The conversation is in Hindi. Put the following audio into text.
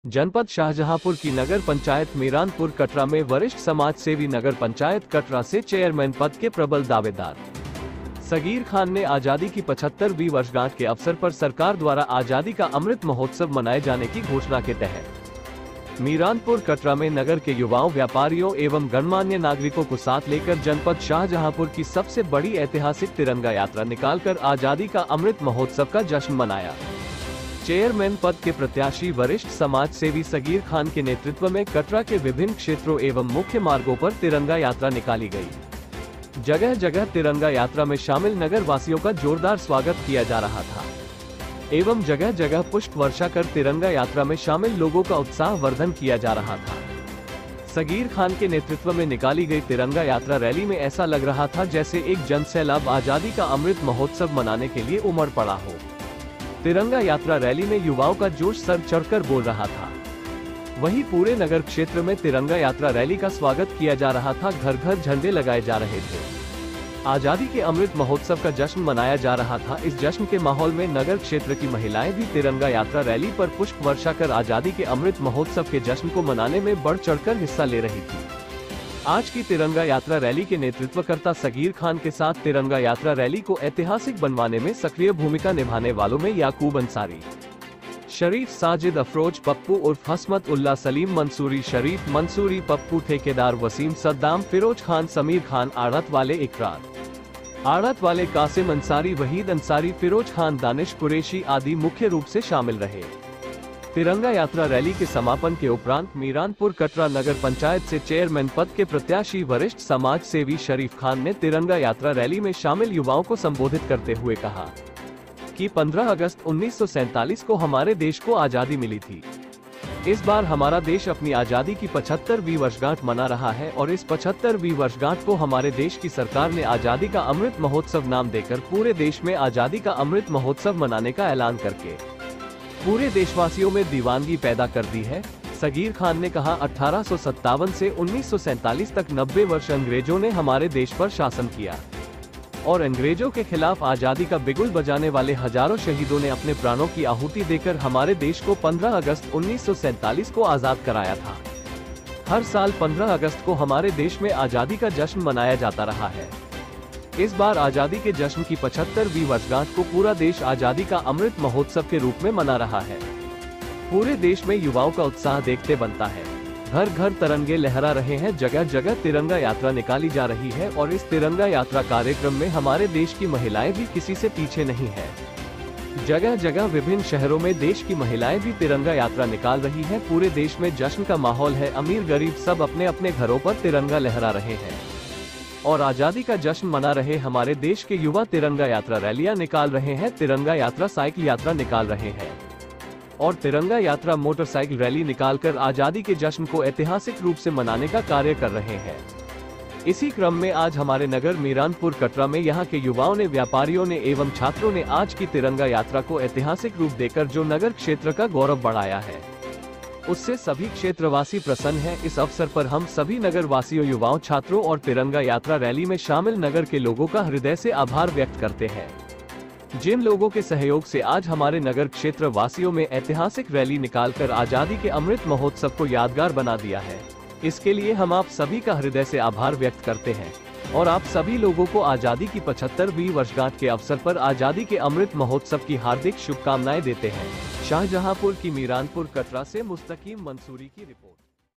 जनपद शाहजहांपुर की नगर पंचायत मीरानपुर कटरा में वरिष्ठ समाज सेवी नगर पंचायत कटरा से चेयरमैन पद के प्रबल दावेदार सगीर खान ने आजादी की 75वीं वर्षगांठ के अवसर पर सरकार द्वारा आजादी का अमृत महोत्सव मनाए जाने की घोषणा के तहत मीरानपुर कटरा में नगर के युवाओं, व्यापारियों एवं गणमान्य नागरिकों को साथ लेकर जनपद शाहजहांपुर की सबसे बड़ी ऐतिहासिक तिरंगा यात्रा निकालकर आजादी का अमृत महोत्सव का जश्न मनाया। चेयरमैन पद के प्रत्याशी वरिष्ठ समाज सेवी सगीर खान के नेतृत्व में कटरा के विभिन्न क्षेत्रों एवं मुख्य मार्गों पर तिरंगा यात्रा निकाली गई। जगह जगह तिरंगा यात्रा में शामिल नगर वासियों का जोरदार स्वागत किया जा रहा था एवं जगह जगह पुष्प वर्षा कर तिरंगा यात्रा में शामिल लोगों का उत्साह वर्धन किया जा रहा था। सगीर खान के नेतृत्व में निकाली गई तिरंगा यात्रा रैली में ऐसा लग रहा था जैसे एक जनसैलाब आजादी का अमृत महोत्सव मनाने के लिए उमड़ पड़ा हो। तिरंगा यात्रा रैली में युवाओं का जोश सर चढ़कर बोल रहा था। वहीं पूरे नगर क्षेत्र में तिरंगा यात्रा रैली का स्वागत किया जा रहा था। घर घर झंडे लगाए जा रहे थे। आजादी के अमृत महोत्सव का जश्न मनाया जा रहा था। इस जश्न के माहौल में नगर क्षेत्र की महिलाएं भी तिरंगा यात्रा रैली पर पुष्प वर्षा कर आजादी के अमृत महोत्सव के जश्न को मनाने में बढ़ चढ़कर हिस्सा ले रही थी। आज की तिरंगा यात्रा रैली के नेतृत्वकर्ता सगीर खान के साथ तिरंगा यात्रा रैली को ऐतिहासिक बनवाने में सक्रिय भूमिका निभाने वालों में याकूब अंसारी, शरीफ, साजिद, अफरोज, पप्पू उर्फ हसमत उल्ला, सलीम मंसूरी, शरीफ मंसूरी, पप्पू, ठेकेदार वसीम, सद्दाम, फिरोज खान, समीर खान, आड़त वाले इकरार, आड़त वाले कासिम अंसारी, वहीद अंसारी, फिरोज खान, दानिश कुरैशी आदि मुख्य रूप से शामिल रहे। तिरंगा यात्रा रैली के समापन के उपरांत मीरानपुर कटरा नगर पंचायत से चेयरमैन पद के प्रत्याशी वरिष्ठ समाज सेवी शरीफ खान ने तिरंगा यात्रा रैली में शामिल युवाओं को संबोधित करते हुए कहा कि 15 अगस्त 1947 को हमारे देश को आजादी मिली थी। इस बार हमारा देश अपनी आजादी की 75वीं वर्षगांठ मना रहा है और इस 75वीं वर्षगांठ को हमारे देश की सरकार ने आजादी का अमृत महोत्सव नाम देकर पूरे देश में आजादी का अमृत महोत्सव मनाने का ऐलान करके पूरे देशवासियों में दीवानगी पैदा कर दी है। सगीर खान ने कहा, 1857 से 1947 तक 90 वर्ष अंग्रेजों ने हमारे देश पर शासन किया और अंग्रेजों के खिलाफ आजादी का बिगुल बजाने वाले हजारों शहीदों ने अपने प्राणों की आहुति देकर हमारे देश को 15 अगस्त 1947 को आजाद कराया था। हर साल 15 अगस्त को हमारे देश में आजादी का जश्न मनाया जाता रहा है। इस बार आजादी के जश्न की 75वीं वर्षगांठ को पूरा देश आजादी का अमृत महोत्सव के रूप में मना रहा है। पूरे देश में युवाओं का उत्साह देखते बनता है। घर घर तिरंगे लहरा रहे हैं। जगह जगह तिरंगा यात्रा निकाली जा रही है और इस तिरंगा यात्रा कार्यक्रम में हमारे देश की महिलाएं भी किसी से पीछे नहीं है। जगह जगह विभिन्न शहरों में देश की महिलाएं भी तिरंगा यात्रा निकाल रही हैं। पूरे देश में जश्न का माहौल है। अमीर गरीब सब अपने अपने घरों पर तिरंगा लहरा रहे हैं और आजादी का जश्न मना रहे हमारे देश के युवा तिरंगा यात्रा रैलियां निकाल रहे हैं। तिरंगा यात्रा साइकिल यात्रा निकाल रहे हैं और तिरंगा यात्रा मोटरसाइकिल रैली निकालकर आजादी के जश्न को ऐतिहासिक रूप से मनाने का कार्य कर रहे हैं। इसी क्रम में आज हमारे नगर मीरानपुर कटरा में यहां के युवाओं ने, व्यापारियों ने एवं छात्रों ने आज की तिरंगा यात्रा को ऐतिहासिक रूप देकर जो नगर क्षेत्र का गौरव बढ़ाया है, उससे सभी क्षेत्रवासी प्रसन्न हैं। इस अवसर पर हम सभी नगर वासियों, युवाओं, छात्रों और तिरंगा यात्रा रैली में शामिल नगर के लोगों का हृदय से आभार व्यक्त करते हैं, जिन लोगों के सहयोग से आज हमारे नगर क्षेत्र वासियों में ऐतिहासिक रैली निकालकर आजादी के अमृत महोत्सव को यादगार बना दिया है। इसके लिए हम आप सभी का हृदय से आभार व्यक्त करते हैं और आप सभी लोगों को आजादी की 75वीं वर्षगांठ के अवसर पर आजादी के अमृत महोत्सव की हार्दिक शुभकामनाएं देते हैं। शाहजहांपुर की मीरानपुर कटरा से मुस्तकीम मंसूरी की रिपोर्ट।